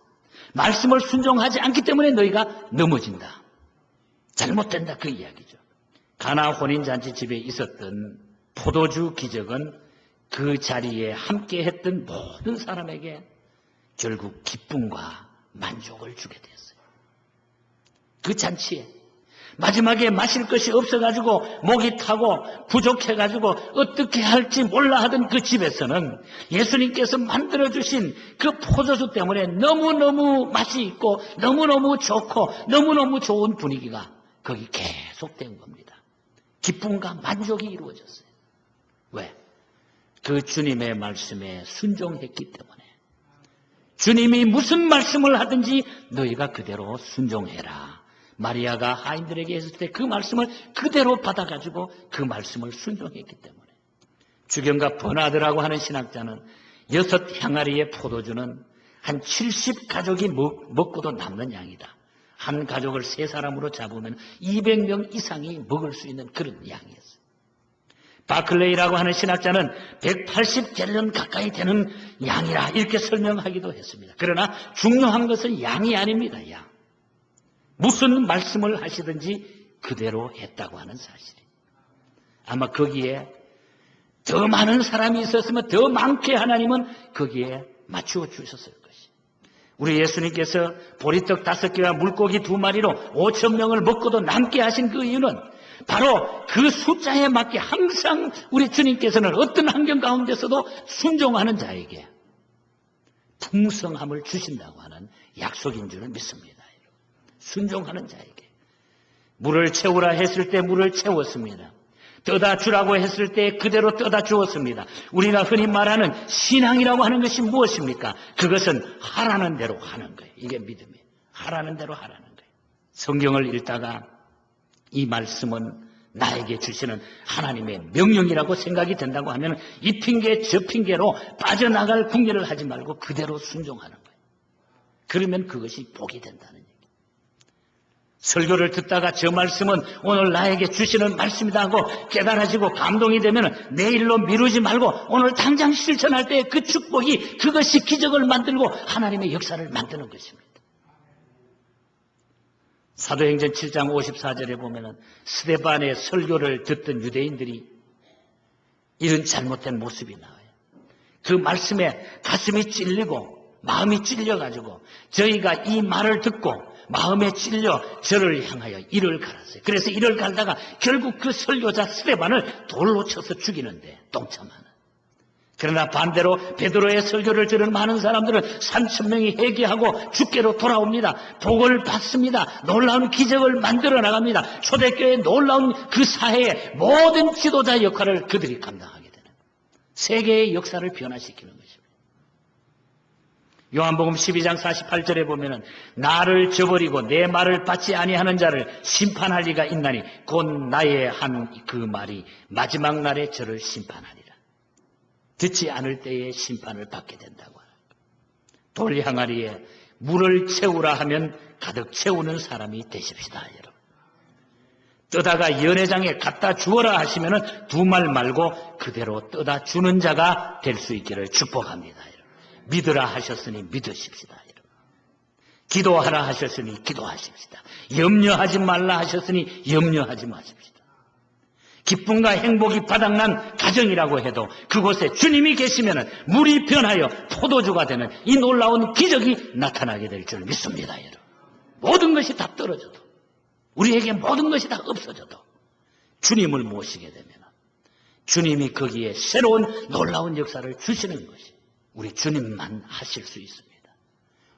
말씀을 순종하지 않기 때문에 너희가 넘어진다. 잘못된다 그 이야기죠. 가나 혼인잔치 집에 있었던 포도주 기적은 그 자리에 함께했던 모든 사람에게 결국 기쁨과 만족을 주게 됐어요. 그 잔치에 마지막에 마실 것이 없어가지고 목이 타고 부족해가지고 어떻게 할지 몰라 하던 그 집에서는 예수님께서 만들어주신 그 포도주 때문에 너무너무 맛이 있고 너무너무 좋고 너무너무 좋은 분위기가 거기 계속된 겁니다. 기쁨과 만족이 이루어졌어요. 왜? 그 주님의 말씀에 순종했기 때문에. 주님이 무슨 말씀을 하든지 너희가 그대로 순종해라. 마리아가 하인들에게 했을 때 그 말씀을 그대로 받아가지고 그 말씀을 순종했기 때문에. 주경가 버나드라고 하는 신학자는 6 항아리의 포도주는 한 70가족이 먹고도 남는 양이다. 한 가족을 3사람으로 잡으면 200명 이상이 먹을 수 있는 그런 양이었어요. 바클레이라고 하는 신학자는 180갤런 가까이 되는 양이라 이렇게 설명하기도 했습니다. 그러나 중요한 것은 양이 아닙니다. 양. 무슨 말씀을 하시든지 그대로 했다고 하는 사실이. 아마 거기에 더 많은 사람이 있었으면 더 많게 하나님은 거기에 맞추어 주셨을 것이. 우리 예수님께서 보리떡 5개와 물고기 2마리로 5,000명을 먹고도 남게 하신 그 이유는 바로 그 숫자에 맞게 항상 우리 주님께서는 어떤 환경 가운데서도 순종하는 자에게 풍성함을 주신다고 하는 약속인 줄을 믿습니다. 순종하는 자에게. 물을 채우라 했을 때 물을 채웠습니다. 떠다 주라고 했을 때 그대로 떠다 주었습니다. 우리가 흔히 말하는 신앙이라고 하는 것이 무엇입니까? 그것은 하라는 대로 하는 거예요. 이게 믿음이에요. 하라는 대로 하라는 거예요. 성경을 읽다가 이 말씀은 나에게 주시는 하나님의 명령이라고 생각이 된다고 하면 이 핑계 저 핑계로 빠져나갈 궁리를 하지 말고 그대로 순종하는 거예요. 그러면 그것이 복이 된다는 얘기예요. 설교를 듣다가 저 말씀은 오늘 나에게 주시는 말씀이다 하고 깨달아지고 감동이 되면 내일로 미루지 말고 오늘 당장 실천할 때 그 축복이 그것이 기적을 만들고 하나님의 역사를 만드는 것입니다. 사도행전 7장 54절에 보면은 스데반의 설교를 듣던 유대인들이 이런 잘못된 모습이 나와요. 그 말씀에 가슴이 찔리고 마음이 찔려가지고 저희가 이 말을 듣고 마음에 찔려 저를 향하여 이를 갈았어요. 그래서 이를 갈다가 결국 그 설교자 스데반을 돌로 쳐서 죽이는데 동참하는. 그러나 반대로 베드로의 설교를 들은 많은 사람들은 3,000명이 회개하고 주께로 돌아옵니다. 복을 받습니다. 놀라운 기적을 만들어 나갑니다. 초대교회의 놀라운 그 사회의 모든 지도자 역할을 그들이 감당하게 되는 세계의 역사를 변화시키는 것입니다. 요한복음 12장 48절에 보면은 나를 저버리고 내 말을 받지 아니하는 자를 심판할 리가 있나니 곧 나의 한 그 말이 마지막 날에 저를 심판하리라. 듣지 않을 때에 심판을 받게 된다고 합니다. 돌 항아리에 물을 채우라 하면 가득 채우는 사람이 되십시다, 여러분. 떠다가 연회장에 갖다 주어라 하시면은 두 말 말고 그대로 떠다 주는 자가 될 수 있기를 축복합니다, 여러분. 믿으라 하셨으니 믿으십시다, 여러분. 기도하라 하셨으니 기도하십시다. 염려하지 말라 하셨으니 염려하지 마십시다. 기쁨과 행복이 바닥난 가정이라고 해도 그곳에 주님이 계시면 물이 변하여 포도주가 되는 이 놀라운 기적이 나타나게 될 줄 믿습니다, 여러분. 모든 것이 다 떨어져도 우리에게 모든 것이 다 없어져도 주님을 모시게 되면 주님이 거기에 새로운 놀라운 역사를 주시는 것이 우리 주님만 하실 수 있습니다.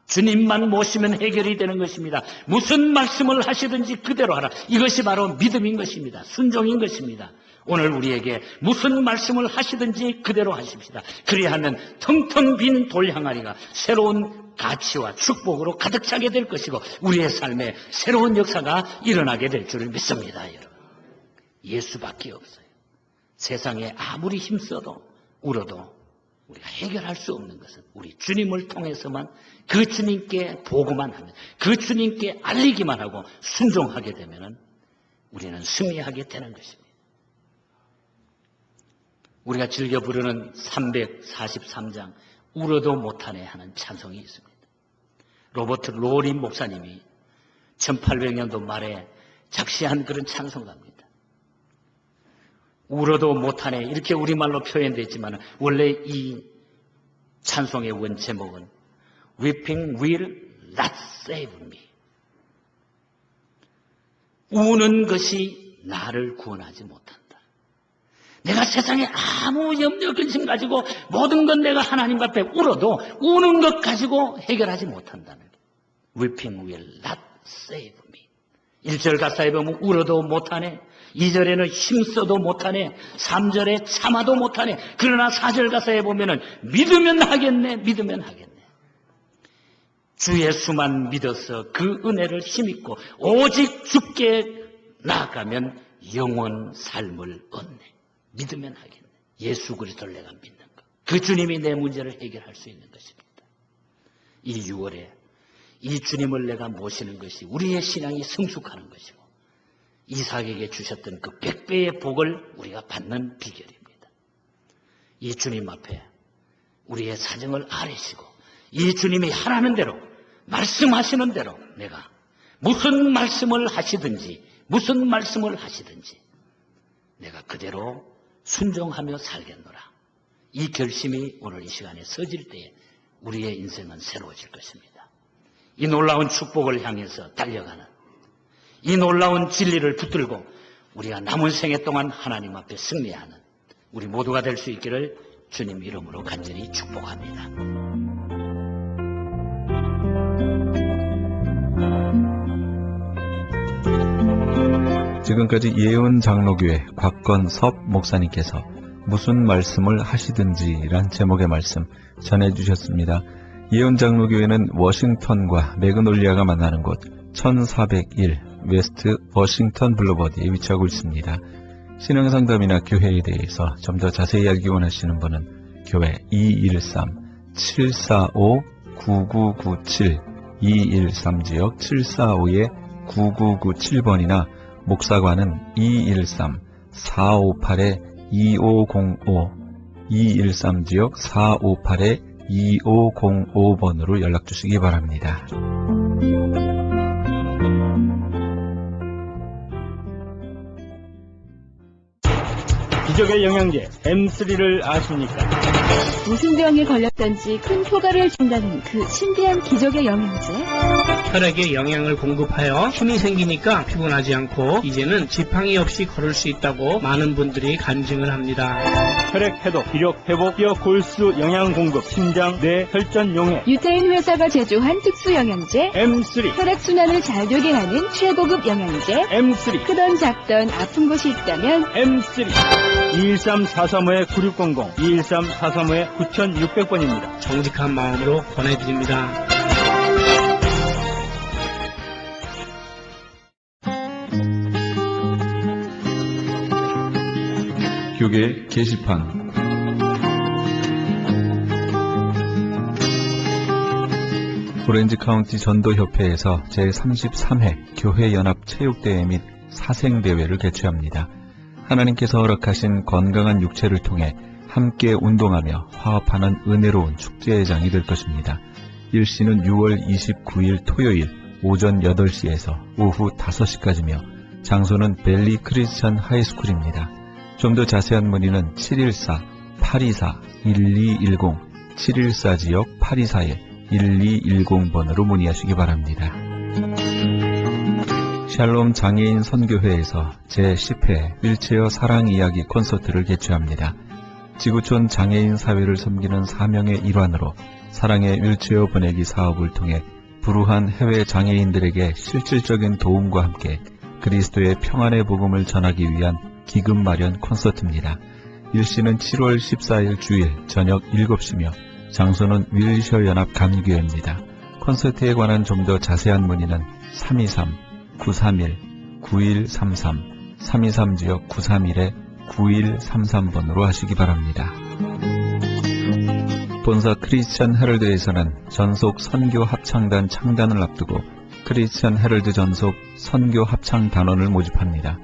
주님만 모시면 해결이 되는 것입니다. 무슨 말씀을 하시든지 그대로 하라. 이것이 바로 믿음인 것입니다. 순종인 것입니다. 오늘 우리에게 무슨 말씀을 하시든지 그대로 하십시다. 그리하면 텅텅 빈 돌항아리가 새로운 가치와 축복으로 가득 차게 될 것이고 우리의 삶에 새로운 역사가 일어나게 될 줄을 믿습니다, 여러분. 예수밖에 없어요. 세상에 아무리 힘써도 울어도 우리가 해결할 수 없는 것은 우리 주님을 통해서만 그 주님께 보고만 하면 그 주님께 알리기만 하고 순종하게 되면 우리는 승리하게 되는 것입니다. 우리가 즐겨 부르는 343장 울어도 못하네 하는 찬송이 있습니다. 로버트 로린 목사님이 1800년도 말에 작시한 그런 찬송가입니다. 울어도 못하네 이렇게 우리말로 표현되어 있지만 원래 이 찬송의 원 제목은 Weeping will not save me. 우는 것이 나를 구원하지 못한다. 내가 세상에 아무 염려 근심 가지고 모든 건 내가 하나님 앞에 울어도 우는 것 가지고 해결하지 못한다는 거예요. Weeping will not save me. 1절 가사에 보면 울어도 못하네. 2절에는 힘써도 못하네. 3절에 참아도 못하네. 그러나 4절 가사에 보면은 믿으면 하겠네. 믿으면 하겠네. 주 예수만 믿어서 그 은혜를 힘입고 오직 주께 나아가면 영원 삶을 얻네. 믿으면 하겠네. 예수 그리스도를 내가 믿는 것. 그 주님이 내 문제를 해결할 수 있는 것입니다. 이 6월에 이 주님을 내가 모시는 것이 우리의 신앙이 성숙하는 것이고 이삭에게 주셨던 그 100배의 복을 우리가 받는 비결입니다. 이 주님 앞에 우리의 사정을 아뢰시고 이 주님이 하라는 대로 말씀하시는 대로 내가 무슨 말씀을 하시든지 내가 그대로 순종하며 살겠노라. 이 결심이 오늘 이 시간에 서질 때에 우리의 인생은 새로워질 것입니다. 이 놀라운 축복을 향해서 달려가는 이 놀라운 진리를 붙들고 우리가 남은 생애 동안 하나님 앞에 승리하는 우리 모두가 될 수 있기를 주님 이름으로 간절히 축복합니다. 지금까지 예언장로교회 곽건섭 목사님께서 무슨 말씀을 하시든지란 제목의 말씀 전해주셨습니다. 예언장로교회는 워싱턴과 매그놀리아가 만나는 곳 1401 웨스트 워싱턴 블루버드에 위치하고 있습니다. 신앙상담이나 교회에 대해서 좀 더 자세히 알기 원하시는 분은 교회 213-745-9997 213지역 745-9997번이나 목사관은 213-458-2505 213지역 458-2505번으로 연락주시기 바랍니다. 기적의 영양제 M3를 아십니까? 무슨 병에 걸렸던지 큰 효과를 준다는 그 신비한 기적의 영양제. 혈액에 영양을 공급하여 힘이 생기니까 피곤하지 않고 이제는 지팡이 없이 걸을 수 있다고 많은 분들이 간증을 합니다. 혈액 해독, 기력 회복, 뼈 골수 영양 공급, 심장, 뇌, 혈전 용해. 유태인 회사가 제조한 특수 영양제. M3, 혈액 순환을 잘 되게 하는 최고급 영양제. M3, 크던 작던 아픈 곳이 있다면 M3. 213-435-9600, 213-435-9600번입니다. 정직한 마음으로 권해드립니다. 교계 게시판 오렌지 카운티 전도협회에서 제33회 교회연합 체육대회 및 사생대회를 개최합니다. 하나님께서 허락하신 건강한 육체를 통해 함께 운동하며 화합하는 은혜로운 축제의 장이 될 것입니다. 일시는 6월 29일 토요일 오전 8시에서 오후 5시까지며 장소는 벨리 크리스천 하이스쿨입니다. 좀 더 자세한 문의는 714-824-1210 714지역 824-1210번으로 문의하시기 바랍니다. 샬롬 장애인 선교회에서 제10회 휠체어 사랑 이야기 콘서트를 개최합니다. 지구촌 장애인 사회를 섬기는 사명의 일환으로 사랑의 휠체어 보내기 사업을 통해 불우한 해외 장애인들에게 실질적인 도움과 함께 그리스도의 평안의 복음을 전하기 위한 기금 마련 콘서트입니다. 일시는 7월 14일 주일 저녁 7시며 장소는 휠체어 연합 감리교회입니다. 콘서트에 관한 좀 더 자세한 문의는 323-931-9133 323지역 931-9133번으로 하시기 바랍니다. 본사 크리스천 헤럴드에서는 전속 선교 합창단 창단을 앞두고 크리스천 헤럴드 전속 선교 합창 단원을 모집합니다.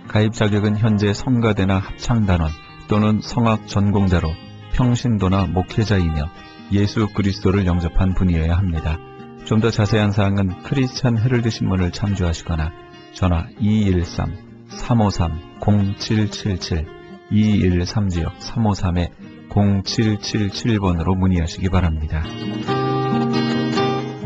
가입 자격은 현재 성가대나 합창단원 또는 성악 전공자로 평신도나 목회자이며 예수 그리스도를 영접한 분이어야 합니다. 좀 더 자세한 사항은 크리스천 헤럴드 신문을 참조하시거나 전화 213-353-0777 213지역 353-0777번으로 문의하시기 바랍니다.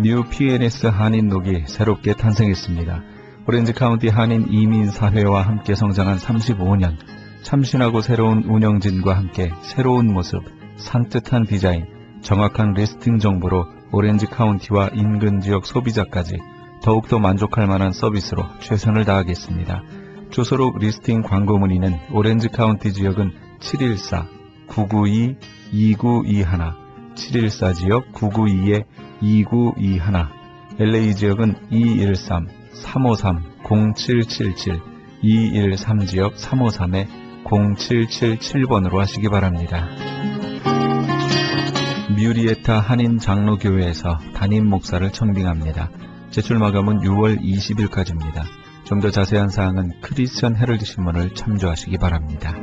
뉴 PNS 한인록이 새롭게 탄생했습니다. 오렌지 카운티 한인 이민사회와 함께 성장한 35년, 참신하고 새로운 운영진과 함께 새로운 모습, 산뜻한 디자인, 정확한 리스팅 정보로 오렌지 카운티와 인근 지역 소비자까지 더욱더 만족할 만한 서비스로 최선을 다하겠습니다. 주소록 리스팅 광고 문의는 오렌지 카운티 지역은 714-992-2921, 714지역 992-2921, LA 지역은 213-353-0777, 213지역 353-0777번으로 하시기 바랍니다. 뮤리에타 한인 장로교회에서 담임 목사를 청빙합니다. 제출 마감은 6월 20일까지입니다. 좀 더 자세한 사항은 크리스천 헤럴드 신문을 참조하시기 바랍니다.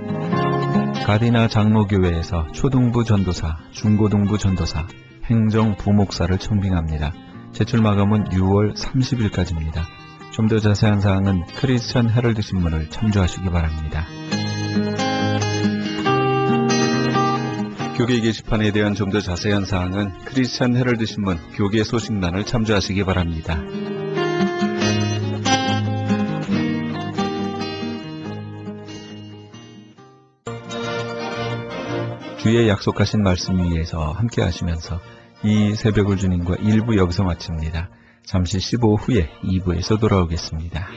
가디나 장로교회에서 초등부 전도사, 중고등부 전도사, 행정 부목사를 청빙합니다. 제출 마감은 6월 30일까지입니다. 좀 더 자세한 사항은 크리스천 헤럴드 신문을 참조하시기 바랍니다. 교계 게시판에 대한 좀 더 자세한 사항은 크리스천 헤럴드 신문 교계 소식란을 참조하시기 바랍니다. 주의 약속하신 말씀 위에서 함께 하시면서 이 새벽을 주님과 1부 여기서 마칩니다. 잠시 15후 후에 2부에서 돌아오겠습니다.